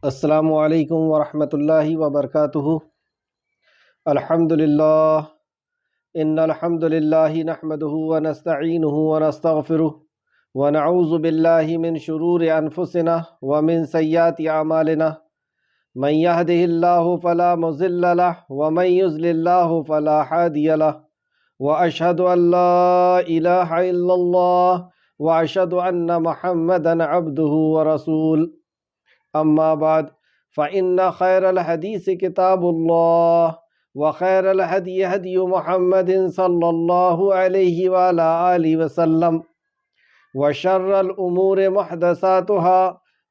السلام علیکم ورحمۃ اللہ وبرکاتہ۔ الحمدللہ ان الحمدللہ نحمدہ ونستعینہ ونستغفرہ ونعوذ باللہ من شرور انفسنا ومن سیئات اعمالنا من یہدہ اللہ فلا مضل لہ ومن یضلل اللہ فلا ہادی لہ واشہد ان لا الہ الا اللہ واشہد ان محمدا عبدہ ورسولہ اما بعد فإن خير الحديث كتاب الله وخير الهدي هدي محمد صلى الله عليه وعلى آله وسلم وشر الأمور محدثاتها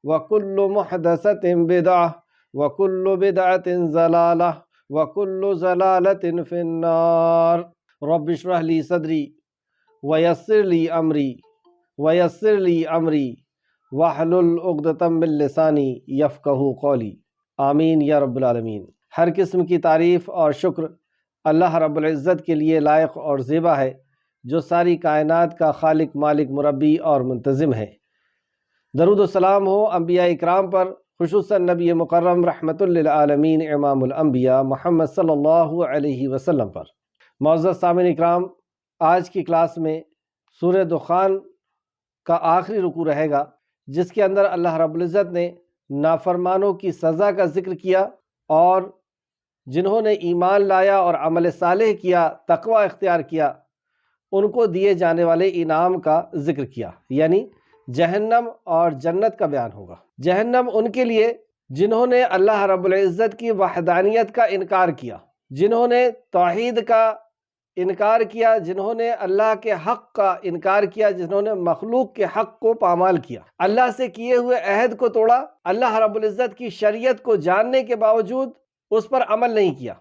وكل محدثة بدعة وكل بدعة ضلالة وكل ضلالة في النار رب اشرح لي صدري ويسر لي أمري واحلل عقدۃ من لسانی یفقہوا قولی، آمین یا رب العالمین۔ ہر قسم کی تعریف اور شکر اللہ رب العزت کے لیے لائق اور زیبا ہے، جو ساری کائنات کا خالق، مالک، مربی اور منتظم ہے۔ درود و سلام ہو انبیاء اکرام پر، خصوصاً نبی مکرم رحمت للعالمین امام الانبیاء محمد صلی اللہ علیہ وسلم پر۔ معزز سامعین اکرام، آج کی کلاس میں سورہ دخان کا آخری رکوع رہے گا، جس کے اندر اللہ رب العزت نے نافرمانوں کی سزا کا ذکر کیا اور جنہوں نے ایمان لایا اور عمل صالح کیا، تقوی اختیار کیا، ان کو دیے جانے والے انعام کا ذکر کیا، یعنی جہنم اور جنت کا بیان ہوگا۔ جہنم ان کے لیے جنہوں نے اللہ رب العزت کی وحدانیت کا انکار کیا، جنہوں نے توحید کا انکار کیا، جنہوں نے اللہ کے حق کا انکار کیا، جنہوں نے مخلوق کے حق کو پامال کیا، اللہ سے کیے ہوئے عہد کو توڑا، اللہ رب العزت کی شریعت کو جاننے کے باوجود اس پر عمل نہیں کیا،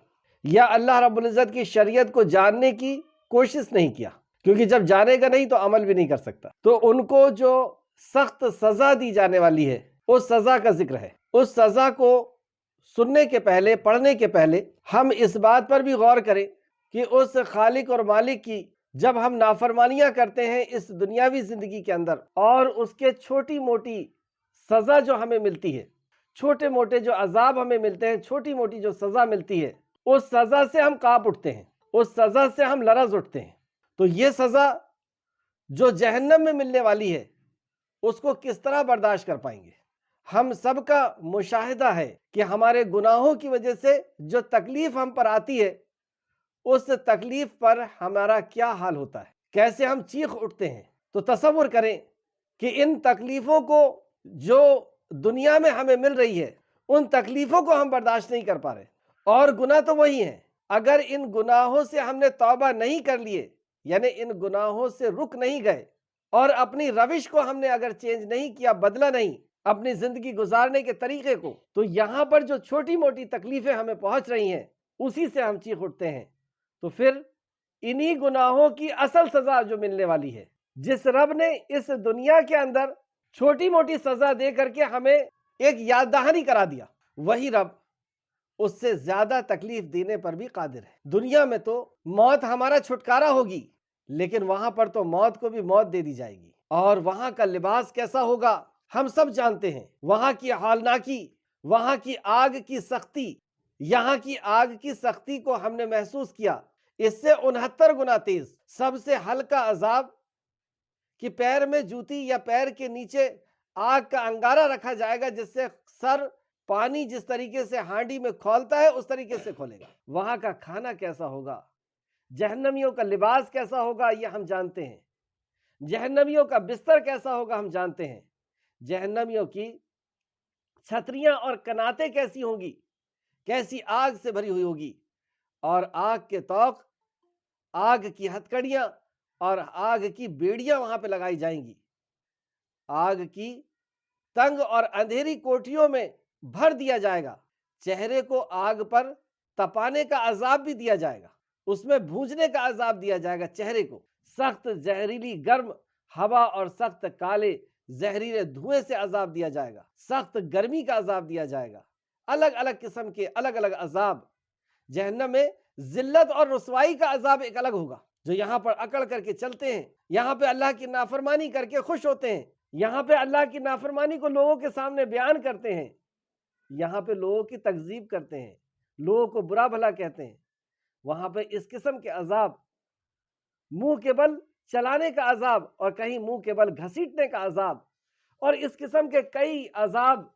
یا اللہ رب العزت کی شریعت کو جاننے کی کوشش نہیں کیا، کیونکہ جب جانے گا نہیں تو عمل بھی نہیں کر سکتا۔ تو ان کو جو سخت سزا دی جانے والی ہے، اس سزا کا ذکر ہے۔ اس سزا کو سننے کے پہلے، پڑھنے کے پہلے ہم اس بات پر بھی غور کریں کہ اس خالق اور مالک کی جب ہم نافرمانیاں کرتے ہیں اس دنیاوی زندگی کے اندر، اور اس کے چھوٹی موٹی سزا جو ہمیں ملتی ہے، چھوٹے موٹے جو عذاب ہمیں ملتے ہیں، چھوٹی موٹی جو سزا ملتی ہے، اس سزا سے ہم کانپ اٹھتے ہیں، اس سزا سے ہم لرز اٹھتے ہیں۔ تو یہ سزا جو جہنم میں ملنے والی ہے، اس کو کس طرح برداشت کر پائیں گے؟ ہم سب کا مشاہدہ ہے کہ ہمارے گناہوں کی وجہ سے جو تکلیف ہم پر آتی ہے، اس تکلیف پر ہمارا کیا حال ہوتا ہے، کیسے ہم چیخ اٹھتے ہیں۔ تو تصور کریں کہ ان تکلیفوں کو جو دنیا میں ہمیں مل رہی ہے، ان تکلیفوں کو ہم برداشت نہیں کر پا رہے، اور گناہ تو وہی ہیں۔ اگر ان گناہوں سے ہم نے توبہ نہیں کر لیے، یعنی ان گناہوں سے رک نہیں گئے، اور اپنی روش کو ہم نے اگر چینج نہیں کیا، بدلا نہیں اپنی زندگی گزارنے کے طریقے کو، تو یہاں پر جو چھوٹی موٹی تکلیفیں ہمیں پہنچ رہی ہیں، اسی سے ہم چیخ اٹھتے ہیں۔ تو پھر انہی گناہوں کی اصل سزا جو ملنے والی ہے، جس رب نے اس دنیا کے اندر چھوٹی موٹی سزا دے کر کے ہمیں ایک یاد دہانی کرا دیا، وہی رب اس سے زیادہ تکلیف دینے پر بھی قادر ہے۔ دنیا میں تو موت ہمارا چھٹکارا ہوگی، لیکن وہاں پر تو موت کو بھی موت دے دی جائے گی، اور وہاں کا لباس کیسا ہوگا ہم سب جانتے ہیں۔ وہاں کی ہولناکی، وہاں کی آگ کی سختی، یہاں کی آگ کی سختی کو ہم نے محسوس کیا، اس سے 69 گنا تیز۔ سب سے ہلکا عذاب کہ پیر میں جوتی یا پیر کے نیچے آگ کا انگارہ رکھا جائے گا، جس سے سر پانی جس طریقے سے ہانڈی میں کھولتا ہے اس طریقے سے کھولے گا۔ وہاں کا کھانا کیسا ہوگا، جہنمیوں کا لباس کیسا ہوگا یہ ہم جانتے ہیں، جہنمیوں کا بستر کیسا ہوگا ہم جانتے ہیں، جہنمیوں کی چھتریاں اور کناتیں کیسی ہوں گی، کیسی آگ سے بھری ہوئی ہوگی، اور آگ کے طوق، آگ کی ہتکڑیاں اور آگ کی بیڑیاں وہاں پہ لگائی جائیں گی۔ آگ کی تنگ اور اندھیری کوٹھیوں میں بھر دیا جائے گا، چہرے کو آگ پر تپانے کا عذاب بھی دیا جائے گا، اس میں بھونجنے کا عذاب دیا جائے گا چہرے کو، سخت زہریلی گرم ہوا اور سخت کالے زہریلے دھوئیں سے عذاب دیا جائے گا، سخت گرمی کا عذاب دیا جائے گا، الگ الگ قسم کے الگ الگ عذاب۔ جہنم میں ذلت اور رسوائی کا عذاب ایک الگ ہوگا، جو یہاں پر اکڑ کر کے چلتے ہیں، یہاں پہ اللہ کی نافرمانی کر کے خوش ہوتے ہیں، یہاں پہ اللہ کی نافرمانی کو لوگوں کے سامنے بیان کرتے ہیں، یہاں پہ لوگوں کی تکذیب کرتے ہیں، لوگوں کو برا بھلا کہتے ہیں، وہاں پہ اس قسم کے عذاب، منہ کے بل چلانے کا عذاب اور کہیں منہ کے بل گھسیٹنے کا عذاب، اور اس قسم کے کئی عذاب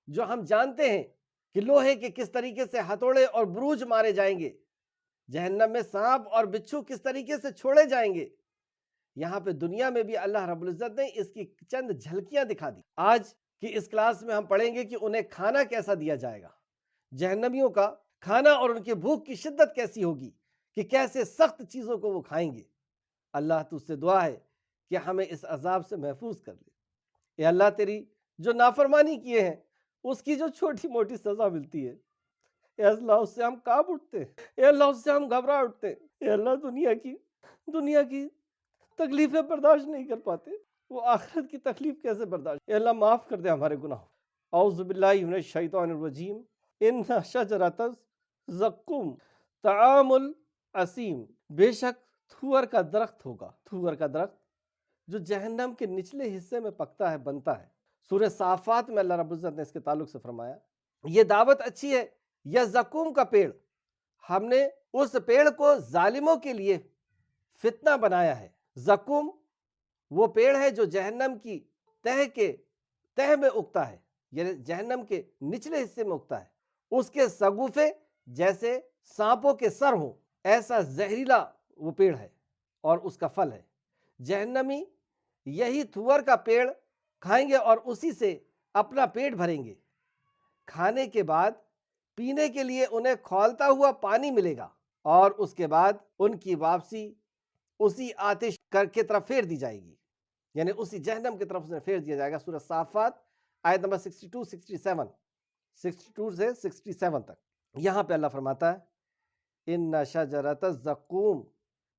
جو ہم جانتے ہیں کہ لوہے کے کس طریقے سے ہتھوڑے اور بروج مارے جائیں گے، جہنم میں سانپ اور بچھو کس طریقے سے چھوڑے جائیں گے، یہاں پہ دنیا میں بھی اللہ رب العزت نے اس کی چند جھلکیاں دکھا دی۔ آج کی اس کلاس میں ہم پڑھیں گے کہ انہیں کھانا کیسا دیا جائے گا، جہنمیوں کا کھانا اور ان کی بھوک کی شدت کیسی ہوگی، کہ کیسے سخت چیزوں کو وہ کھائیں گے۔ اللہ تجھ سے دعا ہے کہ ہمیں اس عذاب سے محفوظ کر لے۔ اے اللہ، تیری جو نافرمانی کیے ہیں اس کی جو چھوٹی موٹی سزا ملتی ہے، اے اللہ اس سے ہم کانپ اٹھتے ہیں، اے اللہ اس سے ہم گھبرا اٹھتے ہیں، اے اللہ دنیا کی تکلیفیں برداشت نہیں کر پاتے، وہ آخرت کی تکلیف کیسے برداشت؟ اے اللہ معاف کر دے ہمارے گناہ۔ اعوذ باللہ من الشیطان الرجیم۔ ان شجرۃ الزقوم طعام الاسیم، بے شک تھور کا درخت ہوگا، تھور کا درخت جو جہنم کے نچلے حصے میں پکتا ہے، بنتا ہے۔ سورہ صافات میں اللہ رب العزت نے اس کے تعلق سے فرمایا، یہ دعوت اچھی ہے، یا زقوم کا پیڑ، ہم نے اس پیڑ کو ظالموں کے لیے فتنہ بنایا ہے۔ زقوم وہ پیڑ ہے جو جہنم کی تہ میں اگتا ہے، یعنی جہنم کے نچلے حصے میں اگتا ہے۔ اس کے شگوفے جیسے سانپوں کے سر ہوں، ایسا زہریلا وہ پیڑ ہے، اور اس کا پھل ہے۔ جہنمی یہی تھور کا پیڑ کھائیں گے اور اسی سے اپنا پیٹ بھریں گے۔ کھانے کے بعد پینے کے لیے انہیں کھولتا ہوا پانی ملے گا، اور اس کے بعد ان کی واپسی اسی آتش کی طرف پھیر دی جائے گی، یعنی اسی جہنم کی طرف اسے پھیر دیا جائے گا۔ سورہ صافات آیت نمبر 62 سے 67 تک۔ یہاں پہ اللہ فرماتا ہے، ان شجرۃ الزقوم،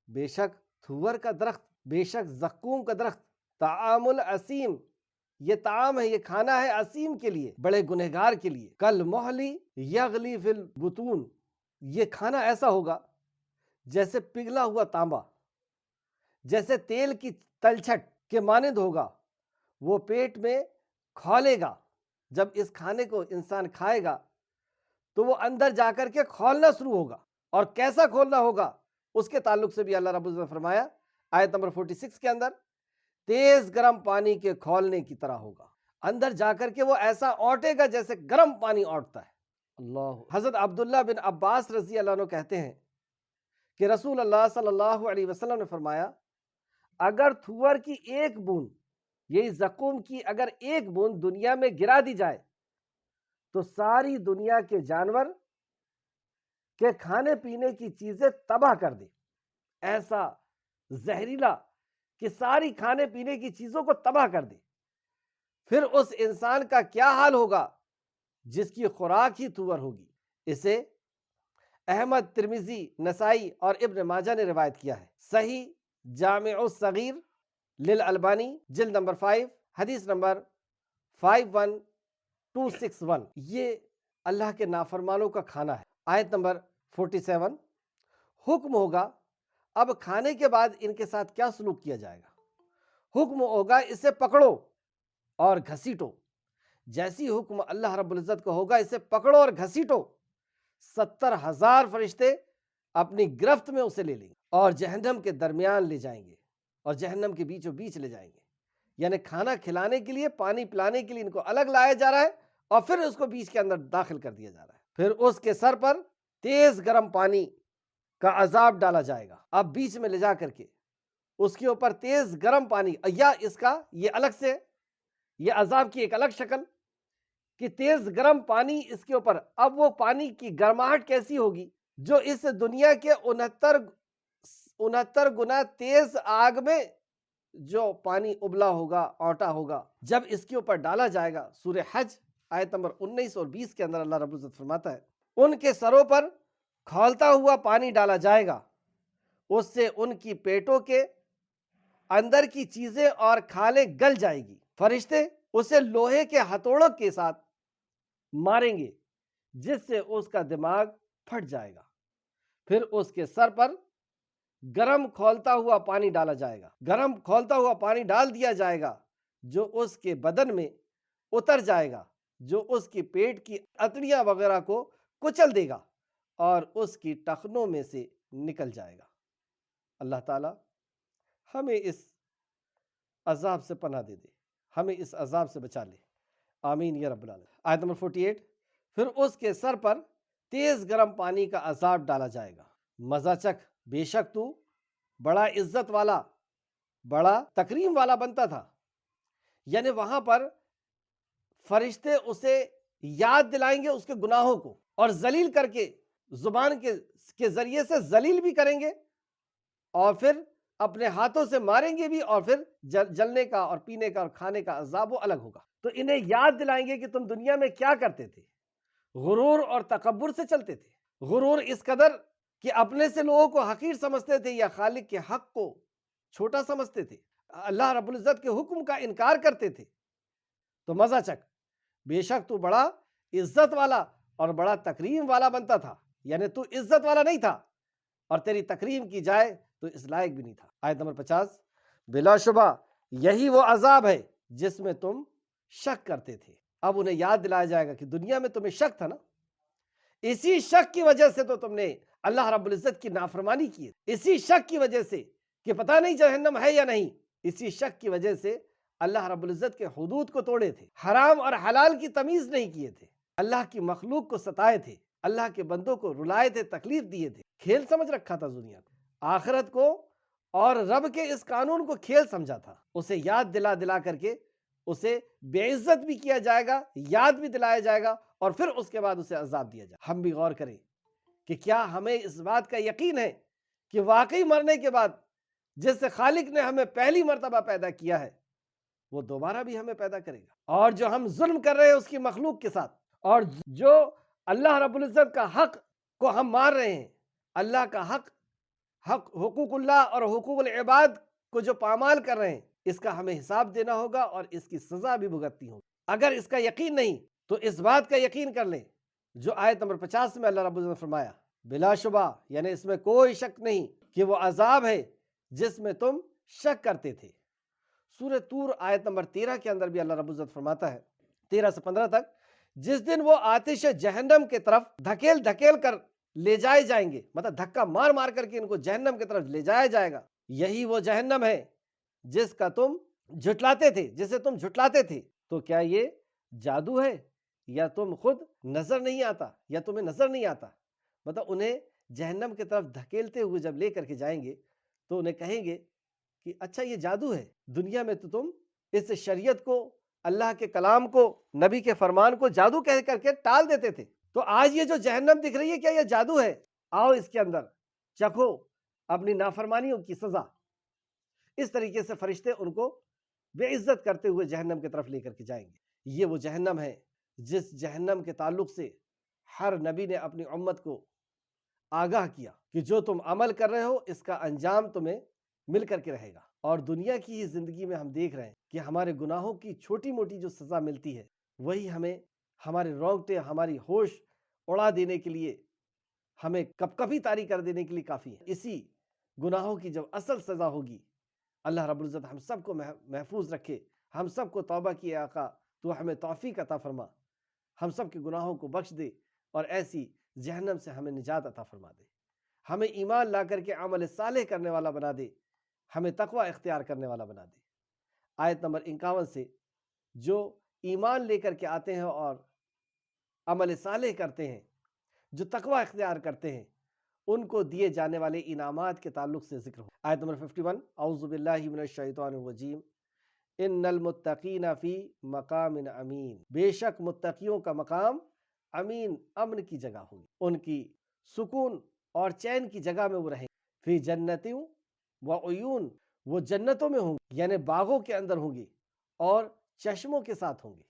بے شک تھور کا درخت، بے شک زقوم کا درخت، طعام الاسیم، یہ طعام ہے، یہ کھانا ہے اسیم کے لیے، بڑے گنہگار کے لیے، کل محلی یغلی فی البطون، یہ کھانا ایسا ہوگا جیسے پگھلا ہوا تانبا، جیسے تیل کی تلچھٹ کے مانند ہوگا، وہ پیٹ میں کھولے گا۔ جب اس کھانے کو انسان کھائے گا تو وہ اندر جا کر کے کھولنا شروع ہوگا، اور کیسا کھولنا ہوگا اس کے تعلق سے بھی اللہ رب العزت نے فرمایا آیت نمبر 46 کے اندر، تیز گرم پانی کے کھولنے کی طرح ہوگا، اندر جا کر کے وہ ایسا اونٹے گا جیسے گرم پانی اونٹتا ہے۔ اللہ، حضرت عبداللہ بن عباس رضی اللہ عنہ کہتے ہیں کہ رسول اللہ صلی اللہ علیہ وسلم نے فرمایا، اگر تھور کی ایک بوند، یہی زقوم کی اگر ایک بوند دنیا میں گرا دی جائے تو ساری دنیا کے جانور کے کھانے پینے کی چیزیں تباہ کر دے، ایسا زہریلا کہ ساری کھانے پینے کی چیزوں کو تباہ کر دے۔ پھر اس انسان کا کیا حال ہوگا جس کی خوراک ہی تھور ہوگی۔ اسے احمد، ترمذی، نسائی اور ابن ماجہ نے روایت کیا ہے۔ صحیح جامع الصغیر للالبانی جلد نمبر 5 حدیث نمبر 51261۔ یہ اللہ کے نافرمانوں کا کھانا ہے۔ آیت نمبر 47، حکم ہوگا، اب کھانے کے بعد ان کے ساتھ کیا سلوک کیا جائے گا؟ حکم ہوگا اسے پکڑو اور گھسیٹو، جیسی حکم اللہ رب العزت کو ہوگا اسے پکڑو اور گھسیٹو، 70,000 فرشتے اپنی گرفت میں اسے لے لیں گے اور جہنم کے درمیان لے جائیں گے، اور جہنم کے بیچوں بیچ لے جائیں گے، یعنی کھانا کھلانے کے لیے، پانی پلانے کے لیے ان کو الگ لایا جا رہا ہے، اور پھر اس کو بیچ کے اندر داخل کر دیا جا رہا ہے۔ پھر اس کے سر پر تیز گرم پانی کا عذاب ڈالا جائے گا، اب بیچ میں لے جا کر کے اس کے اوپر تیز گرم پانی، یا اس کا یہ الگ سے، یہ عذاب کی ایک الگ شکل کہ تیز گرم پانی اس کے اوپر۔ اب وہ پانی کی گرماہٹ کیسی ہوگی جو اس دنیا کے 69 گنا تیز آگ میں جو پانی ابلا ہوگا، اونٹا ہوگا، جب اس کے اوپر ڈالا جائے گا۔ سورہ حج آیت نمبر 19 اور 20 کے اندر اللہ رب العزت فرماتا ہے، ان کے سروں پر کھولتا ہوا پانی ڈالا جائے گا، اس سے ان کی پیٹوں کے اندر کی چیزیں اور کھالیں گل جائے گی، فرشتے اسے لوہے کے ہتھوڑوں کے ساتھ ماریں گے جس سے اس کا دماغ پھٹ جائے گا۔ پھر اس کے سر پر گرم کھولتا ہوا پانی ڈالا جائے گا، گرم کھولتا ہوا پانی ڈال دیا جائے گا جو اس کے بدن میں اتر جائے گا، جو اس کی پیٹ کی اتڑیاں وغیرہ کو کچل دے گا اور اس کی ٹخنوں میں سے نکل جائے گا۔ اللہ تعالیٰ ہمیں اس عذاب سے پناہ دے دے، ہمیں اس عذاب سے بچا لے، آمین یا رب العالمین۔ آیت نمبر 48، پھر اس کے سر پر تیز گرم پانی کا عذاب ڈالا جائے گا، مزہ چکھ، بے شک تو بڑا عزت والا، بڑا تکریم والا بنتا تھا۔ یعنی وہاں پر فرشتے اسے یاد دلائیں گے اس کے گناہوں کو، اور ذلیل کر کے زبان کے ذریعے سے ذلیل بھی کریں گے، اور پھر اپنے ہاتھوں سے ماریں گے بھی، اور پھر جلنے کا اور پینے کا اور کھانے کا عذاب وہ الگ ہوگا۔ تو انہیں یاد دلائیں گے کہ تم دنیا میں کیا کرتے تھے، غرور اور تکبر سے چلتے تھے، غرور اس قدر کہ اپنے سے لوگوں کو حقیر سمجھتے تھے یا خالق کے حق کو چھوٹا سمجھتے تھے، اللہ رب العزت کے حکم کا انکار کرتے تھے۔ تو مزہ چکھ، بے شک تو بڑا عزت والا اور بڑا تکریم والا بنتا تھا، یعنی تو عزت والا نہیں تھا اور تیری تکریم کی جائے تو اس لائق بھی نہیں تھا۔ آیت نمبر 50، بلا شبہ یہی وہ عذاب ہے جس میں تم شک کرتے تھے۔ اب انہیں یاد دلایا جائے گا کہ دنیا میں تمہیں شک تھا نا، اسی شک کی وجہ سے تو تم نے اللہ رب العزت کی نافرمانی کی، اسی شک کی وجہ سے کہ پتہ نہیں جہنم ہے یا نہیں، اسی شک کی وجہ سے اللہ رب العزت کے حدود کو توڑے تھے، حرام اور حلال کی تمیز نہیں کیے تھے، اللہ کی مخلوق کو ستائے تھے، اللہ کے بندوں کو رلائے تھے، تکلیف دیے تھے، کھیل سمجھ رکھا تھا دنیا کو، آخرت کو اور رب کے اس قانون کو کھیل سمجھا تھا۔ اسے یاد دلا دلا کر کے اسے بے عزت بھی کیا جائے گا، یاد بھی دلایا جائے گا، اور پھر اس کے بعد اسے عذاب دیا جائے۔ ہم بھی غور کریں کہ کیا ہمیں اس بات کا یقین ہے کہ واقعی مرنے کے بعد جس سے خالق نے ہمیں پہلی مرتبہ پیدا کیا ہے وہ دوبارہ بھی ہمیں پیدا کرے گا، اور جو ہم ظلم کر رہے ہیں اس کی مخلوق کے ساتھ، اور جو اللہ رب العزت کا حق کو ہم مار رہے ہیں، اللہ کا حق حقوق اللہ اور حقوق العباد کو جو پامال کر رہے ہیں، اس کا ہمیں حساب دینا ہوگا اور اس کی سزا بھی بھگتنی ہوگی۔ اگر اس کا یقین نہیں تو اس بات کا یقین کر لیں جو آیت نمبر 50 میں اللہ رب العزت نے فرمایا، بلا شبہ یعنی اس میں کوئی شک نہیں کہ وہ عذاب ہے جس میں تم شک کرتے تھے۔ سورہ طور آیت نمبر 13 کے اندر بھی اللہ رب العزت فرماتا ہے 13 سے 15 تک، جس دن وہ آتش جہنم کے طرف دھکیل دھکیل کر لے جائے جائیں گے، مطلب دھکا مار مار کر کے ان کو جہنم کی طرف لے جایا جائے گا، یہی وہ جہنم ہے جس کا تم جھٹلاتے تھے، جسے تم جھٹلاتے تھے۔ تو کیا یہ جادو ہے یا تم خود نظر نہیں آتا، یا تمہیں نظر نہیں آتا؟ مطلب انہیں جہنم کی طرف دھکیلتے ہوئے جب لے کر کے جائیں گے تو انہیں کہیں گے کہ اچھا یہ جادو ہے، دنیا میں تو تم اس شریعت کو، اللہ کے کلام کو، نبی کے فرمان کو جادو کہہ کر کے ٹال دیتے تھے، تو آج یہ جو جہنم دکھ رہی ہے کیا یہ جادو ہے؟ آؤ اس کے اندر چکھو اپنی نافرمانیوں کی سزا۔ اس طریقے سے فرشتے ان کو بے عزت کرتے ہوئے جہنم کی طرف لے کر کے جائیں گے۔ یہ وہ جہنم ہے جس جہنم کے تعلق سے ہر نبی نے اپنی امت کو آگاہ کیا کہ جو تم عمل کر رہے ہو اس کا انجام تمہیں مل کر کے رہے گا۔ اور دنیا کی ہی زندگی میں ہم دیکھ رہے ہیں کہ ہمارے گناہوں کی چھوٹی موٹی جو سزا ملتی ہے وہی ہمیں ہمارے رونگٹے، ہماری ہوش اڑا دینے کے لیے، ہمیں کپ کپی طاری کر دینے کے لیے کافی ہے۔ اسی گناہوں کی جب اصل سزا ہوگی، اللہ رب العزت ہم سب کو محفوظ رکھے، ہم سب کو توبہ کی آقا تو ہمیں توفیق عطا فرما، ہم سب کے گناہوں کو بخش دے اور ایسی جہنم سے ہمیں نجات عطا فرما دے، ہمیں ایمان لا کر کے عمل صالح کرنے والا بنا دے، ہمیں تقوی اختیار کرنے والا بنا دے۔ آیت نمبر 51 سے جو ایمان لے کر کے آتے ہیں اور عمل صالح کرتے ہیں، جو تقوی اختیار کرتے ہیں، ان کو دیے جانے والے انعامات کے تعلق سے ذکر ہو۔ آیت نمبر 51، اعوذ باللہ من الشیطان الرجیم، ان المتقین فی مقام امین، بے شک متقیوں کا مقام امین، امن کی جگہ ہوگی، ان کی سکون اور چین کی جگہ میں وہ رہیں، فی جنتوں وعیون، وہ جنتوں میں ہوں گے، یعنی باغوں کے اندر ہوں گے اور چشموں کے ساتھ ہوں گے،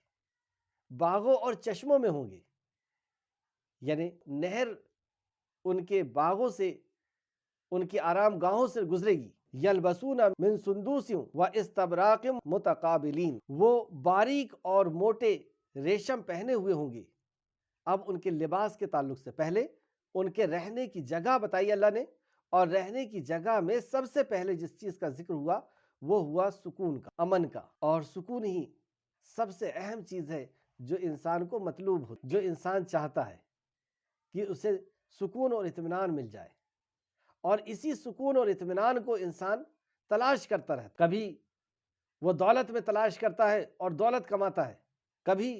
باغوں اور چشموں میں ہوں گے، یعنی نہر ان کے باغوں سے، ان کی آرام گاہوں سے گزرے گی۔ یلبسون من سندوس و استبراق متقابلین، وہ باریک اور موٹے ریشم پہنے ہوئے ہوں گے۔ اب ان کے لباس کے تعلق سے پہلے ان کے رہنے کی جگہ بتائی اللہ نے، اور رہنے کی جگہ میں سب سے پہلے جس چیز کا ذکر ہوا وہ ہوا سکون کا، امن کا، اور سکون ہی سب سے اہم چیز ہے جو انسان کو مطلوب ہو، جو انسان چاہتا ہے کہ اسے سکون اور اطمینان مل جائے، اور اسی سکون اور اطمینان کو انسان تلاش کرتا رہتا، کبھی وہ دولت میں تلاش کرتا ہے اور دولت کماتا ہے، کبھی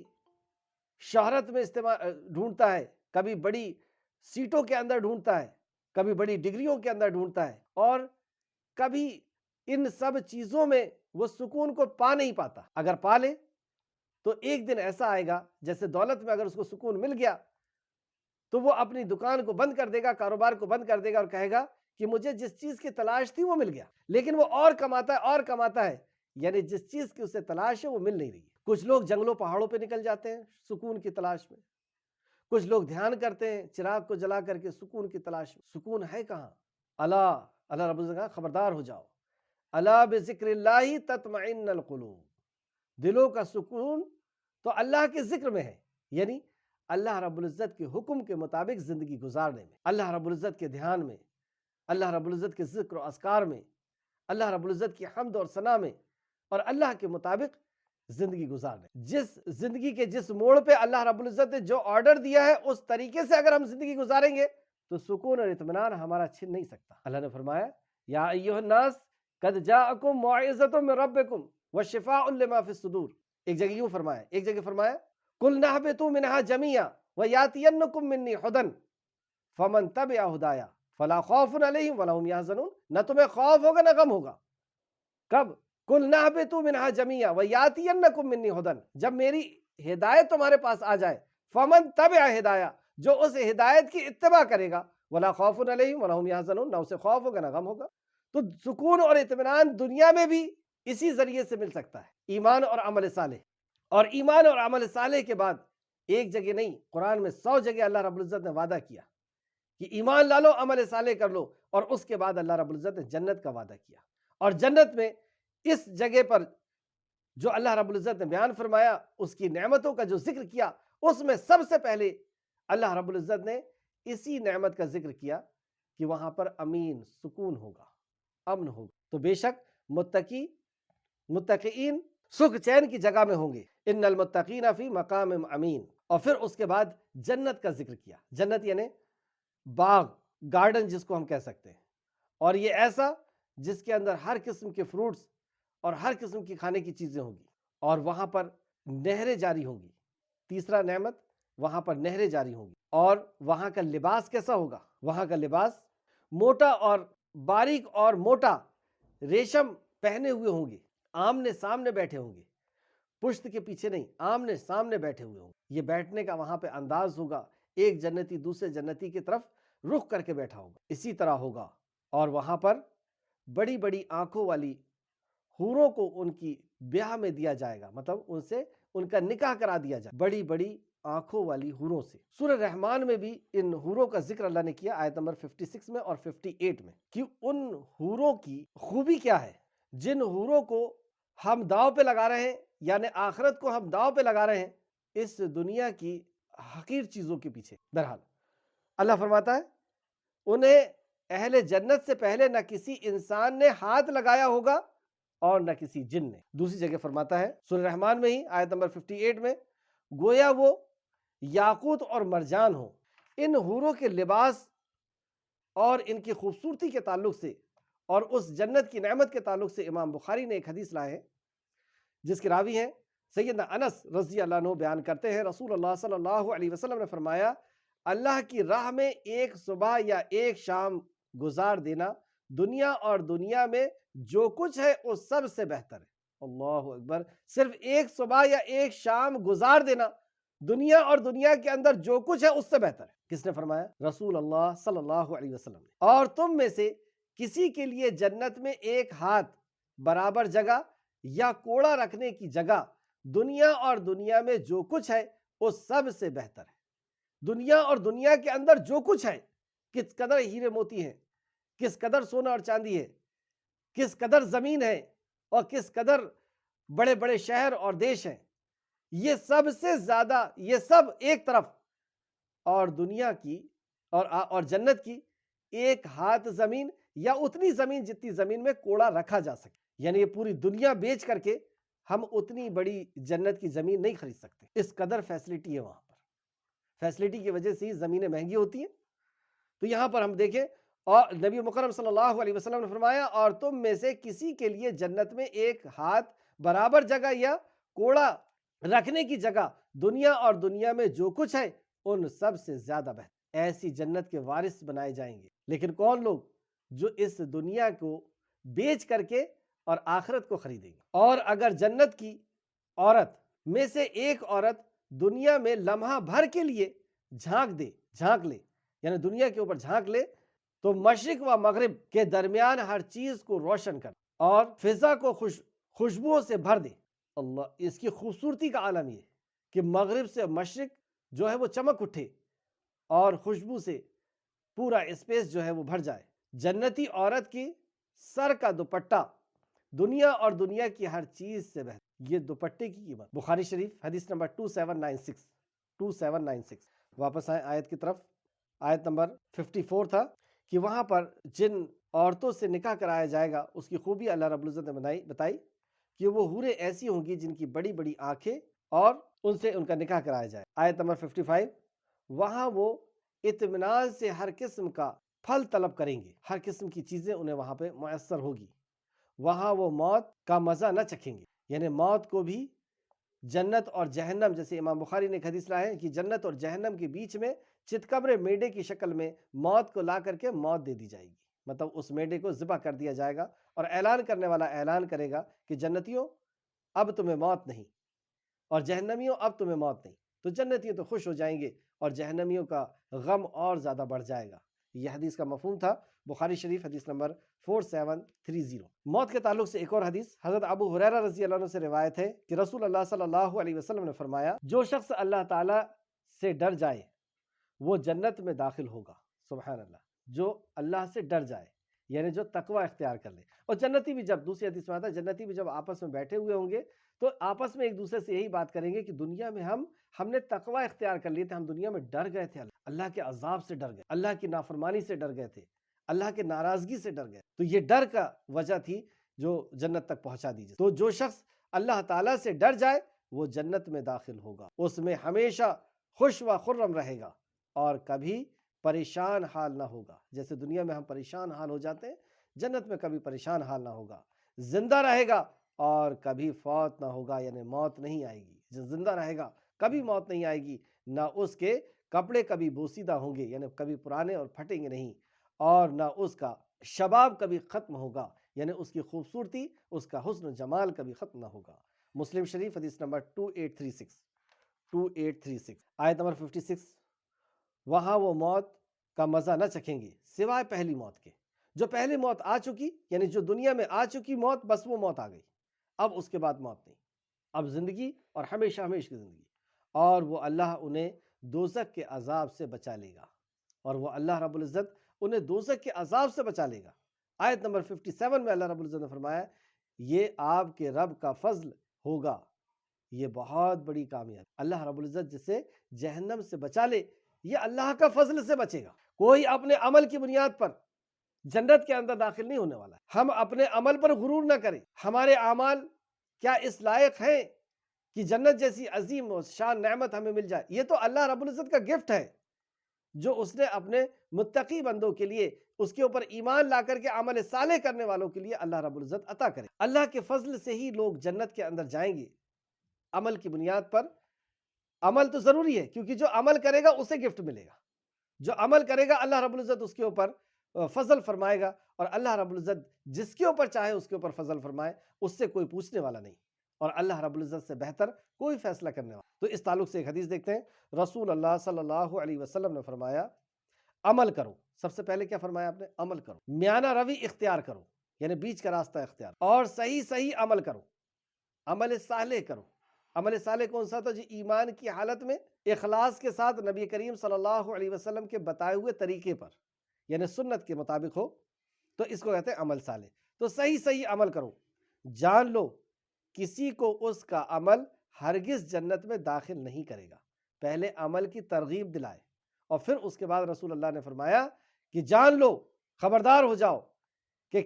شہرت میں ڈھونڈتا ہے، کبھی بڑی سیٹوں کے اندر ڈھونڈتا ہے، کبھی بڑی ڈگریوں کے اندر ڈھونڈتا ہے، اور کبھی ان سب چیزوں میں وہ سکون کو پا نہیں پاتا۔ اگر پا لے تو ایک دن ایسا آئے گا، جیسے دولت میں اگر اس کو سکون مل گیا تو وہ اپنی دکان کو بند کر دے گا، کاروبار کو بند کر دے گا، اور کہے گا کہ مجھے جس چیز کی تلاش تھی وہ مل گیا، لیکن وہ اور کماتا ہے، یعنی جس چیز کی اسے تلاش ہے وہ مل نہیں رہی ہے۔ کچھ لوگ جنگلوں پہاڑوں پہ نکل جاتے ہیں سکون کی تلاش میں، کچھ لوگ دھیان کرتے ہیں چراغ کو جلا کر کے سکون کی تلاش میں۔ سکون ہے کہاں؟ اللہ رب العزت نے کہا خبردار ہو جاؤ، الا بذکر اللہ تطمئن القلوب، دلوں کا سکون تو اللہ کے ذکر میں ہے، یعنی اللہ رب العزت کے حکم کے مطابق زندگی گزارنے میں، اللہ رب العزت کے دھیان میں، اللہ رب العزت کے ذکر و اذکار میں، اللہ رب العزت کی حمد اور ثنا میں، اور اللہ کے مطابق زندگی گزارنے۔ جس زندگی کے جس موڑ پہ اللہ رب العزت نے جو آرڈر دیا ہے اس طریقے سے اگر ہم زندگی گزاریں گے تو سکون اور اطمینان ہمارا چھن نہیں سکتا۔ اللہ نے فرمایا یا ایھا الناس قد جاءکم موعظۃ من ربکم وشفاء لما فی الصدور، ایک جگہ یوں فرمایا، ایک جگہ فرمایا قل نہبطوا منھا جميعا ویاتینکم منی ھدی فمن تبع ھدایا فلا خوف علیہم ولا ھم یحزنون، نہ تمہیں خوف ہوگا نہ غم ہوگا۔ کب؟ قل نہبطوا منھا جميعا ویاتینکم منی ھدی، جب میری ہدایت تمہارے پاس آ جائے، فمن تبع ھدایا، جو اس ہدایت کی اتباع کرے گا، ولا خوف علیہم ولا ھم یحزنون، نہ اسے خوف ہوگا نہ غم ہوگا۔ تو سکون اور اطمینان دنیا میں بھی اسی ذریعے سے مل سکتا ہے، ایمان اور عمل صالح۔ اور ایمان اور عمل صالح کے بعد ایک جگہ نہیں، قرآن میں 100 جگہ اللہ رب العزت نے وعدہ کیا کہ ایمان لا لو، عمل صالح کر لو، اور اس کے بعد اللہ رب العزت نے جنت کا وعدہ کیا۔ اور جنت میں اس جگہ پر جو اللہ رب العزت نے بیان فرمایا، اس کی نعمتوں کا جو ذکر کیا، اس میں سب سے پہلے اللہ رب العزت نے اسی نعمت کا ذکر کیا کہ وہاں پر امین، سکون ہوگا، امن ہوگا۔ تو بے شک متقین سکھ چین کی جگہ میں ہوں گے، ان المتقین فی مقام امین۔ اور پھر اس کے بعد جنت کا ذکر کیا، جنت یعنی باغ، گارڈن جس کو ہم کہہ سکتے ہیں، اور یہ ایسا جس کے اندر ہر قسم کے فروٹس اور ہر قسم کی کھانے کی چیزیں ہوں گی، اور وہاں پر نہریں جاری ہوں گی۔ تیسرا نعمت، وہاں پر نہریں جاری ہوں گی۔ اور وہاں کا لباس کیسا ہوگا؟ وہاں کا لباس موٹا اور باریک اور موٹا ریشم پہنے ہوئے ہوں گے، آمنے سامنے بیٹھے ہوں گے، پشت کے پیچھے نہیں، آمنے سامنے بیٹھے ہوئے ہوں گے۔ یہ بیٹھنے کا وہاں پہ انداز ہوگا، ایک جنتی دوسرے جنتی کی طرف رخ کر کے بیٹھا ہوگا، اسی طرح ہوگا۔ اور وہاں پر بڑی بڑی آنکھوں والی حوروں کو ان کی بیاہ میں دیا جائے گا، مطلب ان سے ان کا نکاح کرا دیا جائے، بڑی بڑی آنکھوں والی حوروں سے۔ سورہ رحمان میں بھی ان حوروں کا ذکر اللہ نے کیا، آیت نمبر 56 میں اور 58 میں، کہ ان حوروں کی خوبی کیا ہے، جن حوروں کو ہم داؤ پہ لگا رہے ہیں، یعنی آخرت کو ہم داؤ پہ لگا رہے ہیں اس دنیا کی حقیر چیزوں کے پیچھے۔ بہرحال اللہ فرماتا ہے انہیں اہل جنت سے پہلے نہ کسی انسان نے ہاتھ لگایا ہوگا اور نہ کسی جن نے۔ دوسری جگہ فرماتا ہے سورہ رحمان میں ہی آیت نمبر 58 میں، گویا وہ یاقوت اور مرجان ہو۔ ان حوروں کے لباس اور ان کی خوبصورتی کے تعلق سے اور اس جنت کی نعمت کے تعلق سے امام بخاری نے ایک حدیث لائے ہیں جس کے راوی ہیں سیدنا انس رضی اللہ عنہ، بیان کرتے ہیں رسول اللہ صلی اللہ علیہ وسلم نے فرمایا، اللہ کی راہ میں ایک صبح یا ایک شام گزار دینا دنیا اور دنیا میں جو کچھ ہے اس سب سے بہتر ہے۔ اللہ اکبر، صرف ایک صبح یا ایک شام گزار دینا دنیا اور دنیا کے اندر جو کچھ ہے اس سے بہتر ہے۔ کس نے فرمایا؟ رسول اللہ صلی اللہ علیہ وسلم نے۔ اور تم میں سے کسی کے لیے جنت میں ایک ہاتھ برابر جگہ یا کوڑا رکھنے کی جگہ دنیا اور دنیا میں جو کچھ ہے اس سب سے بہتر ہے۔ دنیا اور دنیا کے اندر جو کچھ ہے، کس قدر ہیرے موتی ہیں، کس قدر سونا اور چاندی ہے، کس قدر زمین ہے، اور کس قدر بڑے بڑے شہر اور دیش ہیں، یہ سب سے زیادہ، یہ سب ایک طرف، اور دنیا کی اور جنت کی ایک ہاتھ زمین یا اتنی زمین جتنی زمین میں کوڑا رکھا جا سکے، یعنی یہ پوری دنیا بیچ کر کے ہم اتنی بڑی جنت کی زمین نہیں خرید سکتے، اس قدر فیسلٹی ہے وہاں پر، فیسلٹی کی وجہ سے ہی زمینیں مہنگی ہوتی ہیں۔ تو یہاں پر ہم دیکھیں، اور نبی مکرم صلی اللہ علیہ وسلم نے فرمایا، اور تم میں سے کسی کے لیے جنت میں ایک ہاتھ برابر جگہ یا کوڑا رکھنے کی جگہ دنیا اور دنیا میں جو کچھ ہے ان سب سے زیادہ بہتر۔ ایسی جنت کے وارث بنائے جائیں گے، لیکن کون لوگ؟ جو اس دنیا کو بیچ کر کے اور آخرت کو خریدیں گے۔ اور اگر جنت کی عورت میں سے ایک عورت دنیا میں لمحہ بھر کے لیے جھانک لے، یعنی دنیا کے اوپر جھانک لے، تو مشرق و مغرب کے درمیان ہر چیز کو روشن کر اور فضا کو خوشبوؤں سے بھر دے۔ اللہ، اس کی خوبصورتی کا عالم یہ کہ مغرب سے مشرق جو ہے وہ چمک اٹھے اور خوشبو سے پورا اسپیس جو ہے وہ بھر جائے۔ جنتی عورت کی سر کا دوپٹہ دنیا اور دنیا کی ہر چیز سے بہتر۔ یہ دوپٹے کی قیمت، بخاری شریف حدیث نمبر 2796۔ واپس آئیں آیت کی طرف۔ آیت نمبر 54 تھا کہ وہاں پر جن عورتوں سے نکاح کرایا جائے گا اس کی خوبی اللہ رب العزت نے بتائی کہ وہ حوریں ایسی ہوں گی جن کی بڑی بڑی آنکھیں، اور ان سے ان کا نکاح کرایا جائے۔ آیت نمبر 55، وہاں وہ اطمینان سے ہر قسم کا پھل طلب کریں گے، ہر قسم کی چیزیں انہیں وہاں پہ میسر ہوگی۔ وہاں وہ موت کا مزہ نہ چکھیں گے، یعنی موت کو بھی جنت اور جہنم، جیسے امام بخاری نے ایک حدیث لایا ہے کہ جنت اور جہنم کے بیچ میں چتکبرے میڈے کی شکل میں موت کو لا کر کے موت دے دی جائے گی، مطلب اس میڈے کو ذبح کر دیا جائے گا، اور اعلان کرنے والا اعلان کرے گا کہ جنتیوں اب تمہیں موت نہیں، اور جہنمیوں اب تمہیں موت نہیں۔ تو جنتیوں تو خوش ہو جائیں گے اور جہنمیوں کا غم اور زیادہ بڑھ جائے گا۔ یہ حدیث کا مفہوم تھا، بخاری شریف حدیث نمبر 4730۔ موت کے تعلق سے ایک اور حدیث حضرت ابو ہریرہ رضی اللہ عنہ سے روایت ہے کہ رسول اللہ صلی اللہ علیہ وسلم نے فرمایا، جو شخص اللہ تعالیٰ سے ڈر جائے وہ جنت میں داخل ہوگا۔ سبحان اللہ، جو اللہ سے ڈر جائے یعنی جو تقوی اختیار کر لے۔ اور جنتی بھی، جب دوسری حدیث میں آتا ہے، جنتی بھی جب آپس میں بیٹھے ہوئے ہوں گے تو آپس میں ایک دوسرے سے یہی بات کریں گے کہ دنیا میں ہم نے تقوی اختیار کر لی تھے، ہم دنیا میں ڈر گئے تھے، اللہ کے عذاب سے ڈر گئے، اللہ کی نافرمانی سے ڈر گئے تھے، اللہ کے ناراضگی سے ڈر گئے۔ تو یہ ڈر کا وجہ تھی جو جنت تک پہنچا دیجیے۔ تو جو شخص اللہ تعالیٰ سے ڈر جائے وہ جنت میں داخل ہوگا، اس میں ہمیشہ خوش و خرم رہے گا اور کبھی پریشان حال نہ ہوگا۔ جیسے دنیا میں ہم پریشان حال ہو جاتے ہیں، جنت میں کبھی پریشان حال نہ ہوگا، زندہ رہے گا اور کبھی فوت نہ ہوگا، یعنی موت نہیں آئے گی۔ جو زندہ رہے گا کبھی موت نہیں آئے گی، نہ اس کے کپڑے کبھی بوسیدہ ہوں گے، یعنی کبھی پرانے اور پھٹیں گے نہیں، اور نہ اس کا شباب کبھی ختم ہوگا، یعنی اس کی خوبصورتی، اس کا حسن و جمال کبھی ختم نہ ہوگا۔ مسلم شریف حدیث نمبر 2836۔ آیت نمبر 56، وہاں وہ موت کا مزہ نہ چکھیں گے سوائے پہلی موت کے۔ جو پہلی موت آ چکی، یعنی جو دنیا میں آ چکی موت، بس وہ موت آ گئی، اب اس کے بعد موت نہیں، اب زندگی اور ہمیشہ ہمیشہ کی زندگی۔ اور وہ اللہ انہیں دوزخ کے عذاب سے بچا لے گا، اور وہ اللہ رب العزت انہیں دوزخ کے عذاب سے بچا لے گا۔ آیت نمبر 57 میں اللہ رب العزت نے فرمایا، یہ آپ کے رب کا فضل ہوگا، یہ بہت بڑی کامیابی۔ اللہ رب العزت جسے جہنم سے بچا لے، یہ اللہ کا فضل سے بچے گا۔ کوئی اپنے عمل کی بنیاد پر جنت کے اندر داخل نہیں ہونے والا ہے۔ ہم اپنے عمل پر غرور نہ کریں، ہمارے اعمال کیا اس لائق ہیں کہ جنت جیسی عظیم و شان نعمت ہمیں مل جائے؟ یہ تو اللہ رب العزت کا گفٹ ہے جو اس نے اپنے متقی بندوں کے لیے، اس کے اوپر ایمان لا کر کے عمل صالح کرنے والوں کے لیے اللہ رب العزت عطا کرے۔ اللہ کے فضل سے ہی لوگ جنت کے اندر جائیں گے، عمل کی بنیاد پر۔ عمل تو ضروری ہے کیونکہ جو عمل کرے گا اسے گفٹ ملے گا، جو عمل کرے گا اللہ رب العزت اس کے اوپر فضل فرمائے گا، اور اللہ رب العزت جس کے اوپر چاہے اس کے اوپر فضل فرمائے، اس سے کوئی پوچھنے والا نہیں، اور اللہ رب العزت سے بہتر کوئی فیصلہ کرنے والا۔ تو اس تعلق سے ایک حدیث دیکھتے ہیں، رسول اللہ صلی اللہ علیہ وسلم نے فرمایا، عمل کرو۔ سب سے پہلے کیا فرمایا آپ نے؟ عمل کرو، میانہ روی اختیار کرو، یعنی بیچ کا راستہ اختیار، اور صحیح عمل کرو، عمل صالح کرو۔ عمل صالح کون سا تھا؟ جی ایمان کی حالت میں اخلاص کے ساتھ نبی کریم صلی اللہ علیہ وسلم کے بتائے ہوئے طریقے پر، یعنی سنت کے مطابق ہو، تو اس کو کہتے ہیں عمل صالح۔ تو صحیح عمل کرو۔ جان لو کسی کو اس کا عمل ہرگز جنت میں داخل نہیں کرے گا۔ پہلے عمل کی ترغیب دلائے، اور پھر اس کے بعد رسول اللہ نے فرمایا کہ جان لو، خبردار ہو جاؤ کہ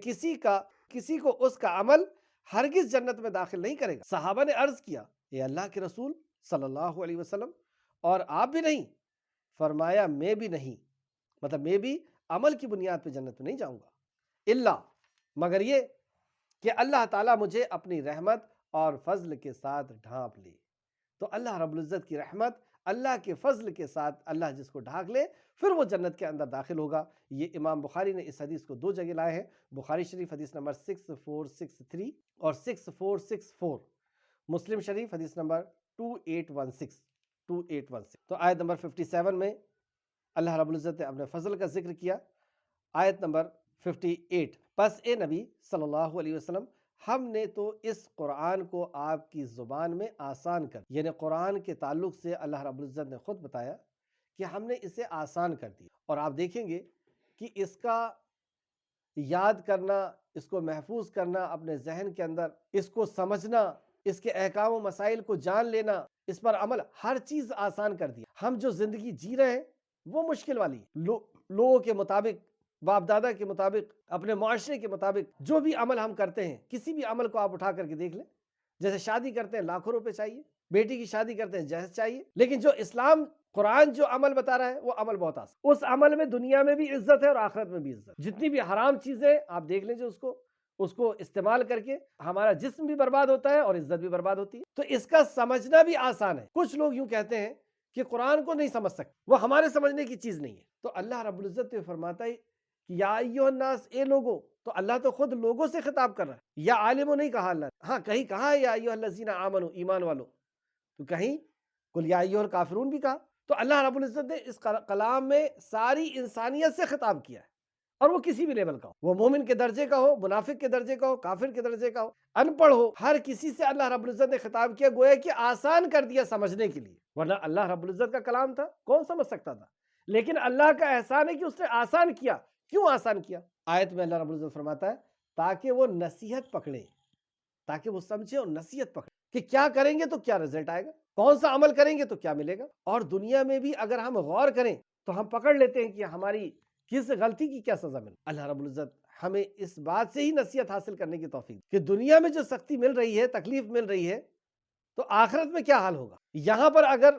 کسی کو اس کا عمل ہرگز جنت میں داخل نہیں کرے گا۔ صحابہ نے عرض کیا اے اللہ کے رسول صلی اللہ علیہ وسلم، اور آپ بھی نہیں؟ فرمایا میں بھی نہیں، مطلب میں بھی عمل کی بنیاد پہ جنت میں نہیں جاؤں گا، الا مگر یہ کہ اللہ تعالیٰ مجھے اپنی رحمت اور فضل کے ساتھ ڈھانپ لے۔ تو اللہ رب العزت کی رحمت، اللہ کے فضل کے ساتھ اللہ جس کو ڈھانپ لے پھر وہ جنت کے اندر داخل ہوگا۔ یہ امام بخاری نے اس حدیث کو 2 جگہ لائے ہیں، بخاری شریف حدیث نمبر 6463 اور 6464، مسلم شریف حدیث نمبر 2816۔ تو آیت نمبر 57 میں اللہ رب العزت نے اپنے فضل کا ذکر کیا۔ آیت نمبر 58، پس اے نبی صلی اللہ علیہ وسلم ہم نے تو اس قرآن کو آپ کی زبان میں آسان کر، یعنی قرآن کے تعلق سے اللہ رب العزت نے خود بتایا کہ ہم نے اسے آسان کر دیا، اور آپ دیکھیں گے کہ اس کا یاد کرنا، اس کو محفوظ کرنا اپنے ذہن کے اندر، اس کو سمجھنا، اس کے احکام و مسائل کو جان لینا، اس پر عمل، ہر چیز آسان کر دیا۔ ہم جو زندگی جی رہے ہیں وہ مشکل والی ہے، لوگوں کے مطابق، باپ دادا کے مطابق، اپنے معاشرے کے مطابق جو بھی عمل ہم کرتے ہیں، کسی بھی عمل کو آپ اٹھا کر کے دیکھ لیں، جیسے شادی کرتے ہیں لاکھوں روپے چاہیے، بیٹی کی شادی کرتے ہیں جہیز چاہیے، لیکن جو اسلام قرآن جو عمل بتا رہا ہے وہ عمل بہت آسان، اس عمل میں دنیا میں بھی عزت ہے اور آخرت میں بھی عزت۔ جتنی بھی حرام چیزیں آپ دیکھ لیجئے، اس کو استعمال کر کے ہمارا جسم بھی برباد ہوتا ہے اور عزت بھی برباد ہوتی ہے۔ تو اس کا سمجھنا بھی آسان ہے۔ کچھ لوگ یوں کہتے ہیں کہ قرآن کو نہیں سمجھ سکتے، وہ ہمارے سمجھنے کی چیز نہیں ہے۔ تو اللہ رب العزت فرماتا ہے کہ یا ایھا الناس، اے لوگوں، تو اللہ تو خود لوگوں سے خطاب کر رہا ہے، یا عالموں نہیں کہا اللہ، ہاں کہیں کہا ہے یا ایھا الذین آمنوا، ایمان والو، تو کہیں قل یا ایھا الکافرون بھی کہا۔ تو اللہ رب العزت نے اس کلام میں ساری انسانیت سے خطاب کیا ہے، اور وہ کسی بھی لیول کا ہو، وہ مومن کے درجے کا ہو، منافق کے درجے کا ہو، کافر کے درجے کا ہو، ان پڑھ ہو، ہر کسی سے اللہ رب العزت نے خطاب کیا، گویا کہ آسان کر دیا سمجھنے کے لیے، ورنہ اللہ رب العزت کا کلام تھا کون سمجھ سکتا تھا، لیکن اللہ کا احسان ہے کہ اس نے آسان کیا۔ کیوں آسان کیا؟ آیت میں اللہ رب العزت فرماتا ہے تاکہ وہ نصیحت پکڑے، تاکہ وہ سمجھے اور نصیحت پکڑے کہ کیا کریں گے تو کیا رزلٹ آئے گا، کون سا عمل کریں گے تو کیا ملے گا، اور دنیا میں بھی اگر ہم غور کریں تو ہم پکڑ لیتے ہیں کہ ہماری کس غلطی کی کیا سزا ملے۔ اللہ رب العزت ہمیں اس بات سے ہی نصیحت حاصل کرنے کی توفیق کہ دنیا میں جو سختی مل رہی ہے، تکلیف مل رہی ہے، تو آخرت میں کیا حال ہوگا۔ یہاں پر اگر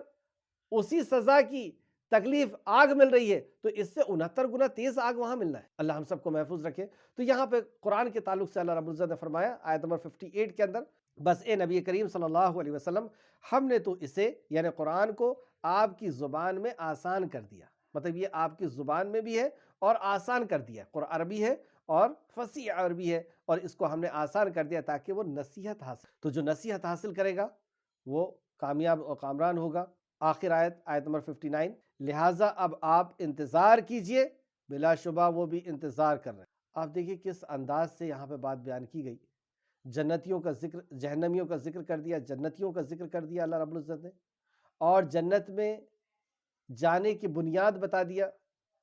اسی سزا کی تکلیف آگ مل رہی ہے تو اس سے 69 گنا تیز آگ وہاں ملنا ہے۔ اللہ ہم سب کو محفوظ رکھے۔ تو یہاں پہ قرآن کے تعلق سے اللہ رب العزت نے فرمایا آیت نمبر 58 کے اندر، بس اے نبی کریم صلی اللہ علیہ وسلم ہم نے تو اسے، یعنی قرآن کو، آپ کی زبان میں آسان کر دیا، مطلب یہ آپ کی زبان میں بھی ہے اور آسان کر دیا، قرآن عربی ہے اور فصیح عربی ہے، اور اس کو ہم نے آسان کر دیا تاکہ وہ نصیحت حاصل، تو جو نصیحت حاصل کرے گا وہ کامیاب اور کامران ہوگا۔ آخر آیت نمبر 59، لہٰذا اب آپ انتظار کیجئے، بلا شبہ وہ بھی انتظار کر رہے ہیں۔ آپ دیکھیے کس انداز سے یہاں پہ بات بیان کی گئی، جنتیوں کا ذکر، جہنمیوں کا ذکر کر دیا، جنتیوں کا ذکر کر دیا اللہ رب العزت نے، اور جنت میں جانے کی بنیاد بتا دیا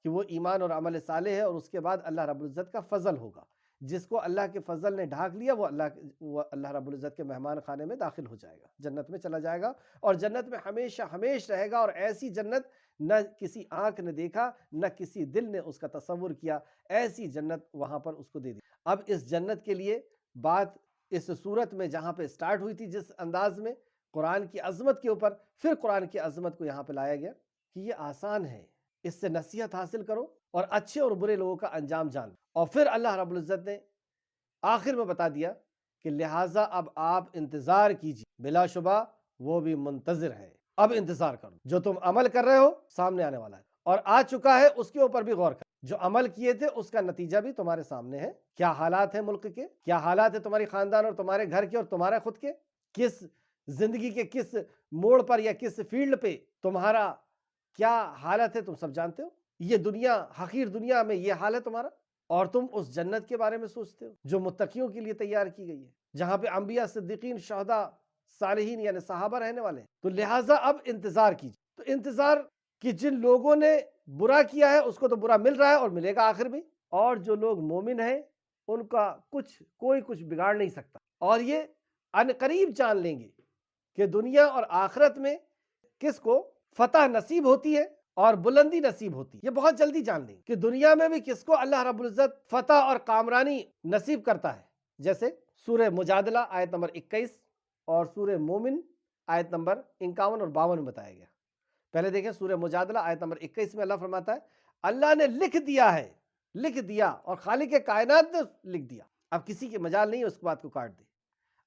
کہ وہ ایمان اور عمل صالح ہے، اور اس کے بعد اللہ رب العزت کا فضل ہوگا، جس کو اللہ کے فضل نے ڈھانک لیا وہ اللہ رب العزت کے مہمان خانے میں داخل ہو جائے گا، جنت میں چلا جائے گا، اور جنت میں ہمیشہ ہمیش رہے گا، اور ایسی جنت نہ کسی آنکھ نے دیکھا، نہ کسی دل نے اس کا تصور کیا، ایسی جنت وہاں پر اس کو دے دی۔ اب اس جنت کے لیے بات اس صورت میں جہاں پہ سٹارٹ ہوئی تھی، جس انداز میں قرآن کی عظمت کے اوپر، پھر قرآن کی عظمت کو یہاں پہ لایا گیا کہ یہ آسان ہے، اس سے نصیحت حاصل کرو اور اچھے اور برے لوگوں کا انجام جان۔ اور پھر اللہ رب العزت نے آخر میں بتا دیا کہ لہٰذا اب آپ انتظار کیجیے، بلا شبہ وہ بھی منتظر ہے، اب انتظار کرو، جو تم عمل کر رہے ہو سامنے آنے والا ہے اور آ چکا ہے، اس کے اوپر بھی غور کرو، جو عمل کیے تھے اس کا نتیجہ بھی تمہارے سامنے ہے، کیا حالات ہیں ملک کے، کیا حالات ہیں تمہاری خاندان اور تمہارے گھر کے اور تمہارے خود کے، کس زندگی کے کس موڑ پر یا کس فیلڈ پہ تمہارا کیا حالت ہے، تم سب جانتے ہو۔ یہ دنیا، حقیر دنیا میں یہ حال ہے تمہارا، اور تم اس جنت کے بارے میں سوچتے ہو جو متقیوں کے لیے تیار کی گئی ہے، جہاں پہ انبیاء، صدیقین، شہداء، صالحین یعنی صحابہ رہنے والے ہیں۔ تو لہٰذا اب انتظار کیجیے۔ تو انتظار کہ جن لوگوں نے برا کیا ہے اس کو تو برا مل رہا ہے اور ملے گا آخر میں، اور جو لوگ مومن ہیں ان کا کوئی کچھ بگاڑ نہیں سکتا، اور یہ عنقریب جان لیں گے کہ دنیا اور آخرت میں کس کو فتح نصیب ہوتی ہے اور بلندی نصیب ہوتی ہے۔ یہ بہت جلدی جان لیں کہ دنیا میں بھی کس کو اللہ رب العزت فتح اور کامرانی نصیب کرتا ہے، جیسے سورہ مجادلہ آیت نمبر 21 اور سورہ مومن آیت نمبر 51 اور 52 میں بتایا گیا۔ پہلے دیکھیں سورہ مجادلہ آیت نمبر 21 میں اللہ فرماتا ہے اللہ نے لکھ دیا ہے، لکھ دیا، اور خالق کائنات نے لکھ دیا۔ اب کسی کی مجال نہیں ہے اس بات کو کاٹ دے۔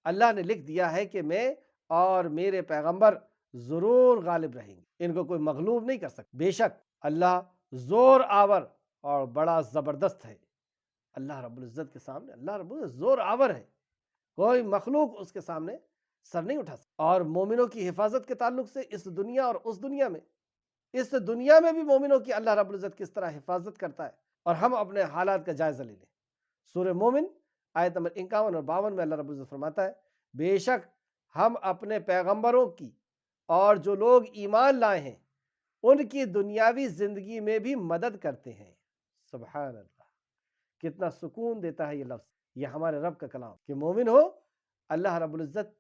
اللہ نے لکھ دیا ہے کہ میں اور میرے پیغمبر ضرور غالب رہیں گے، ان کو کوئی مغلوب نہیں کر سکتا۔ بے شک اللہ زور آور اور بڑا زبردست ہے۔ اللہ رب العزت کے سامنے اللہ رب العزت زور آور ہے، کوئی مخلوق اس کے سامنے سر نہیں اٹھا سکتا۔ اور مومنوں کی حفاظت کے تعلق سے اس دنیا اور اس دنیا میں بھی مومنوں کی اللہ رب العزت کس طرح حفاظت کرتا ہے، اور ہم اپنے حالات کا جائزہ لے لیں۔ سورہ مومن آیت نمبر 51 اور 52 میں اللہ رب العزت فرماتا ہے بے شک ہم اپنے پیغمبروں کی اور جو لوگ ایمان لائے ہیں ان کی دنیاوی زندگی میں بھی مدد کرتے ہیں۔ سبحان اللہ، کتنا سکون دیتا ہے یہ لفظ، یہ ہمارے رب کا کلام کہ مومن ہو اللہ رب العزت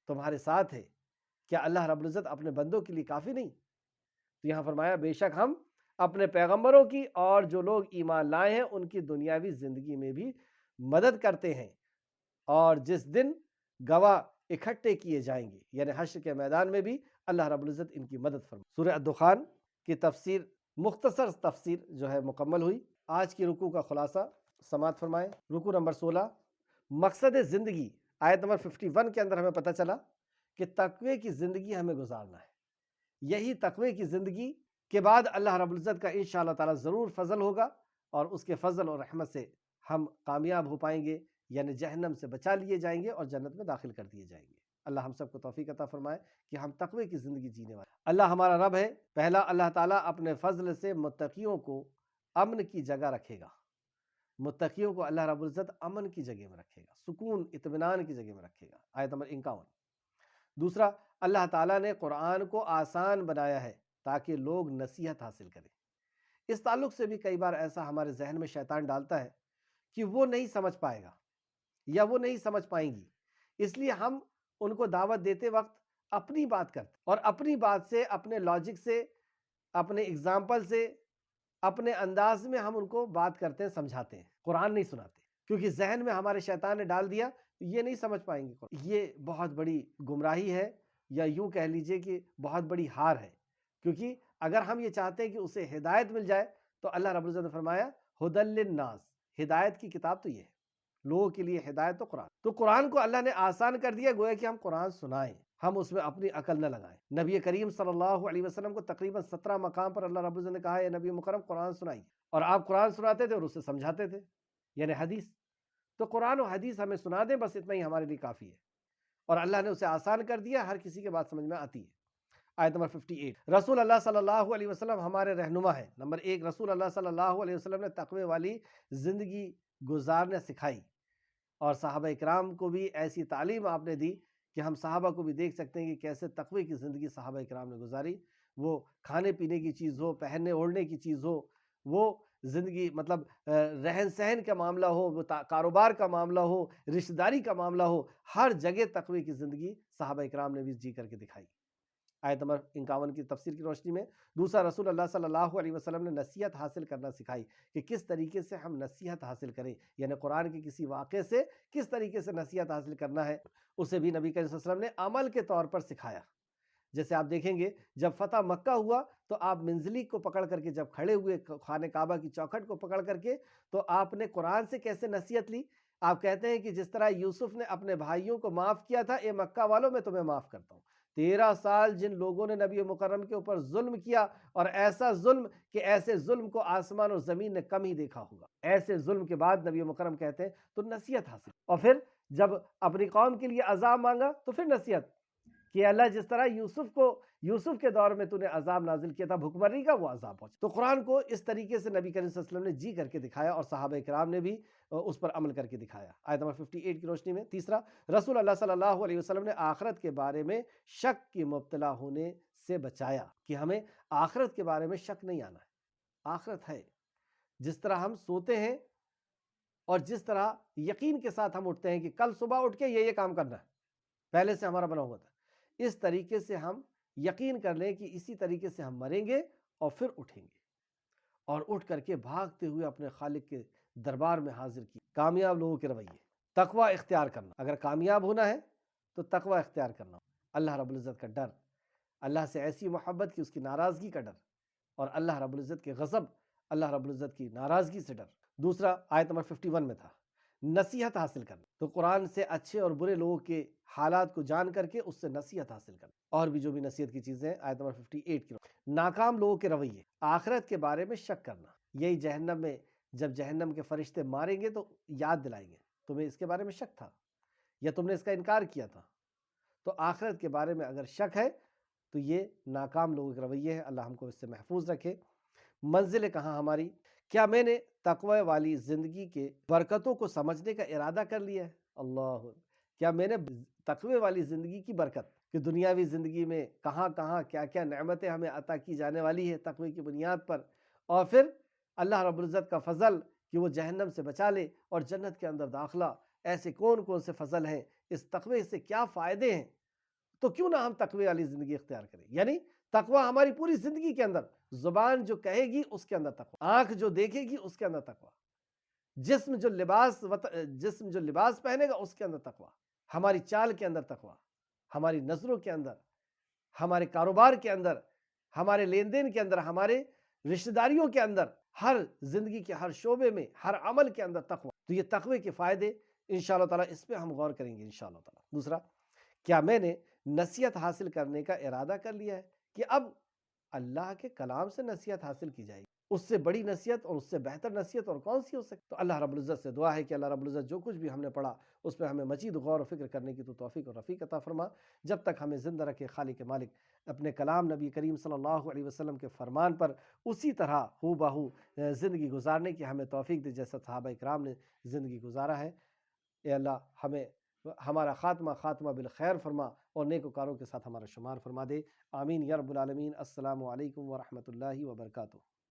تمہارے ساتھ ہے۔ کیا اللہ رب العزت اپنے بندوں کے لیے کافی نہیں؟ تو یہاں فرمایا بے شک ہم اپنے پیغمبروں کی اور جو لوگ ایمان لائے ہیں ان کی دنیاوی زندگی میں بھی مدد کرتے ہیں، اور جس دن گواہ اکٹھے کیے جائیں گے یعنی حشر کے میدان میں بھی اللہ رب العزت ان کی مدد فرمائے۔ سورہ الدخان کی تفسیر، مختصر تفسیر جو ہے مکمل ہوئی۔ آج کی رکوع کا خلاصہ سماعت فرمائیں۔ رکوع نمبر 16، مقصد زندگی، آیت نمبر 51 کے اندر ہمیں پتہ چلا کہ تقوی کی زندگی ہمیں گزارنا ہے۔ یہی تقوی کی زندگی کے بعد اللہ رب العزت کا انشاءاللہ تعالی ضرور فضل ہوگا، اور اس کے فضل اور رحمت سے ہم کامیاب ہو پائیں گے، یعنی جہنم سے بچا لیے جائیں گے اور جنت میں داخل کر دیے جائیں گے۔ اللہ ہم سب کو توفیق عطا فرمائے کہ ہم تقوی کی زندگی جینے والے۔ اللہ ہمارا رب ہے۔ پہلا، اللہ تعالیٰ اپنے فضل سے متقیوں کو امن کی جگہ رکھے گا۔ متقیوں کو اللہ رب العزت امن کی جگہ میں رکھے گا، سکون اطمینان کی جگہ میں رکھے گا، آیت نمبر 51۔ دوسرا، اللہ تعالیٰ نے قرآن کو آسان بنایا ہے تاکہ لوگ نصیحت حاصل کریں۔ اس تعلق سے بھی کئی بار ایسا ہمارے ذہن میں شیطان ڈالتا ہے کہ وہ نہیں سمجھ پائے گا یا وہ نہیں سمجھ پائیں گی، اس لیے ہم ان کو دعوت دیتے وقت اپنی بات کرتے اور اپنی بات سے، اپنے لاجک سے، اپنے اگزامپل سے، اپنے انداز میں ہم ان کو بات کرتے ہیں، سمجھاتے ہیں، قرآن نہیں سناتے، کیونکہ ذہن میں ہمارے شیطان نے ڈال دیا یہ نہیں سمجھ پائیں گے۔ یہ بہت بڑی گمراہی ہے، یا یوں کہہ لیجئے کہ بہت بڑی ہار ہے، کیونکہ اگر ہم یہ چاہتے ہیں کہ اسے ہدایت مل جائے تو اللہ رب العزت نے فرمایا ھدی للناس، ہدایت کی کتاب تو یہ ہے، لوگوں کے لیے ہدایت تو قرآن۔ تو قرآن کو اللہ نے آسان کر دیا، گویا کہ ہم قرآن سنائیں، ہم اس میں اپنی عقل نہ لگائیں۔ نبی کریم صلی اللہ علیہ وسلم کو تقریباً 17 مقام پر اللہ رب العزت نے کہا ہے نبی مکرم قرآن سنائیے، اور آپ قرآن سناتے تھے اور اسے سمجھاتے تھے، یعنی حدیث۔ تو قرآن و حدیث ہمیں سنا دیں، بس اتنا ہی ہمارے لیے کافی ہے، اور اللہ نے اسے آسان کر دیا، ہر کسی کے بات سمجھ میں آتی ہے۔ آیت نمبر 58، رسول اللہ صلی اللہ علیہ وسلم ہمارے رہنما ہیں۔ نمبر 1، رسول اللہ صلی اللہ علیہ وسلم نے تقوی والی زندگی گزارنے سکھائی، اور صحابہ اکرام کو بھی ایسی تعلیم آپ نے دی کہ ہم صحابہ کو بھی دیکھ سکتے ہیں کہ کیسے تقوی کی زندگی صحابہ اکرام نے گزاری۔ وہ کھانے پینے کی چیز ہو، پہننے اوڑھنے کی چیز ہو، وہ زندگی مطلب رہن سہن کا معاملہ ہو، وہ کاروبار کا معاملہ ہو، رشتہ داری کا معاملہ ہو، ہر جگہ تقوی کی زندگی صحابہ اکرام نے بھی جی کر کے دکھائی۔ آیت نمبر 51 کی تفسیر کی روشنی میں دوسرا، رسول اللہ صلی اللہ علیہ وسلم نے نصیحت حاصل کرنا سکھائی کہ کس طریقے سے ہم نصیحت حاصل کریں، یعنی قرآن کے کسی واقعے سے کس طریقے سے نصیحت حاصل کرنا ہے، اسے بھی نبی کریم صلی اللہ علیہ وسلم نے عمل کے طور پر سکھایا۔ جیسے آپ دیکھیں گے جب فتح مکہ ہوا تو آپ منزلک کو پکڑ کر کے جب کھڑے ہوئے خانہ کعبہ کی چوکھٹ کو پکڑ کر کے، تو آپ نے قرآن سے کیسے نصیحت لی؟ آپ کہتے ہیں کہ جس طرح یوسف نے اپنے بھائیوں کو معاف کیا تھا، اے مکہ والوں میں تمہیں معاف کرتا ہوں۔ 13 سال جن لوگوں نے نبی مکرم کے اوپر ظلم کیا، اور ایسا ظلم کہ ایسے ظلم کو آسمان اور زمین نے کم ہی دیکھا ہوگا، ایسے ظلم کے بعد نبی مکرم کہتے ہیں تو نصیحت حاصل، اور پھر جب اپنی قوم کے لیے عذاب مانگا تو پھر نصیحت کہ اللہ جس طرح یوسف کے دور میں تو نے عذاب نازل کیا تھا بھکمری کا، وہ عذاب پہنچا۔ تو قرآن کو اس طریقے سے نبی کریم صلی اللہ علیہ وسلم نے جی کر کے دکھایا، اور صحابہ کرام نے بھی اس پر عمل کر کے دکھایا۔ آیت نمبر 58 کی روشنی میں تیسرا، رسول اللہ صلی اللہ علیہ وسلم نے آخرت کے بارے میں شک کی مبتلا ہونے سے بچایا، کہ ہمیں آخرت کے بارے میں شک نہیں آنا ہے۔ آخرت ہے، جس طرح ہم سوتے ہیں اور جس طرح یقین کے ساتھ ہم اٹھتے ہیں کہ کل صبح اٹھ کے یہ کام کرنا ہے، پہلے سے ہمارا بنا ہوا تھا، اس طریقے سے ہم یقین کر لیں کہ اسی طریقے سے ہم مریں گے اور پھر اٹھیں گے، اور اٹھ کر کے بھاگتے ہوئے اپنے خالق کے دربار میں حاضر کی۔ کامیاب لوگوں کے رویے، تقوی اختیار کرنا، اگر کامیاب ہونا ہے تو تقوی اختیار کرنا، اللہ رب العزت کا ڈر، اللہ سے ایسی محبت کہ اس کی ناراضگی کا ڈر، اور اللہ رب العزت کے غضب، اللہ رب العزت کی ناراضگی سے ڈر۔ دوسرا آیت نمبر 51 میں تھا، نصیحت حاصل کرنا، تو قرآن سے اچھے اور برے لوگوں کے حالات کو جان کر کے اس سے نصیحت حاصل کرنا، اور بھی جو بھی نصیحت کی چیزیں ہیں، آیت نمبر 58 کی۔ ناکام لوگوں کے رویے، آخرت کے بارے میں شک کرنا، یہی جہنم میں جب جہنم کے فرشتے ماریں گے تو یاد دلائیں گے تمہیں اس کے بارے میں شک تھا یا تم نے اس کا انکار کیا تھا، تو آخرت کے بارے میں اگر شک ہے تو یہ ناکام لوگوں کے رویے ہے، اللہ ہم کو اس سے محفوظ رکھے۔ منزل کہاں ہماری؟ کیا میں نے تقوی والی زندگی کے برکتوں کو سمجھنے کا ارادہ کر لیا ہے؟ اللہ، کیا میں نے تقوی والی زندگی کی برکت کہ دنیاوی زندگی میں کہاں کہاں کیا کیا نعمتیں ہمیں عطا کی جانے والی ہے تقوی کی بنیاد پر، اور پھر اللہ رب العزت کا فضل کہ وہ جہنم سے بچا لے اور جنت کے اندر داخلہ، ایسے کون کون سے فضل ہیں، اس تقوی سے کیا فائدے ہیں، تو کیوں نہ ہم تقوی والی زندگی اختیار کریں؟ یعنی تقوی ہماری پوری زندگی کے اندر، زبان جو کہے گی اس کے اندر تقوی، آنکھ جو دیکھے گی اس کے اندر تقوی، جسم جو لباس پہنے گا اس کے اندر تقوی، ہماری چال کے اندر تقوی، ہماری نظروں کے اندر، ہمارے کاروبار کے اندر، ہمارے لین دین کے اندر، ہمارے رشتہ داریوں کے اندر، ہر زندگی کے ہر شعبے میں، ہر عمل کے اندر تقوی۔ تو یہ تقوی کے فائدے انشاءاللہ تعالیٰ اس پہ ہم غور کریں گے انشاءاللہ تعالیٰ۔ دوسرا، کیا میں نے نصیحت حاصل کرنے کا ارادہ کر لیا ہے کہ اب اللہ کے کلام سے نصیحت حاصل کی جائے گی، اس سے بڑی نصیحت اور اس سے بہتر نصیحت اور کون سی ہو سکتی؟ تو اللہ رب العزت سے دعا ہے کہ اللہ رب العزت جو کچھ بھی ہم نے پڑھا اس پہ ہمیں مزید غور و فکر کرنے کی تو توفیق اور رفیق عطا فرما، جب تک ہمیں زندہ رکھے خالق مالک اپنے کلام نبی کریم صلی اللہ علیہ وسلم کے فرمان پر اسی طرح ہو بہو زندگی گزارنے کی ہمیں توفیق دے جیسا صحابہ اکرام نے زندگی گزارا ہے۔ اے اللہ ہمیں ہمارا خاتمہ بالخیر فرما اور نیکوکاروں کے ساتھ ہمارا شمار فرما دے، آمین یا رب العالمین۔ السلام علیکم ورحمۃ اللہ وبرکاتہ۔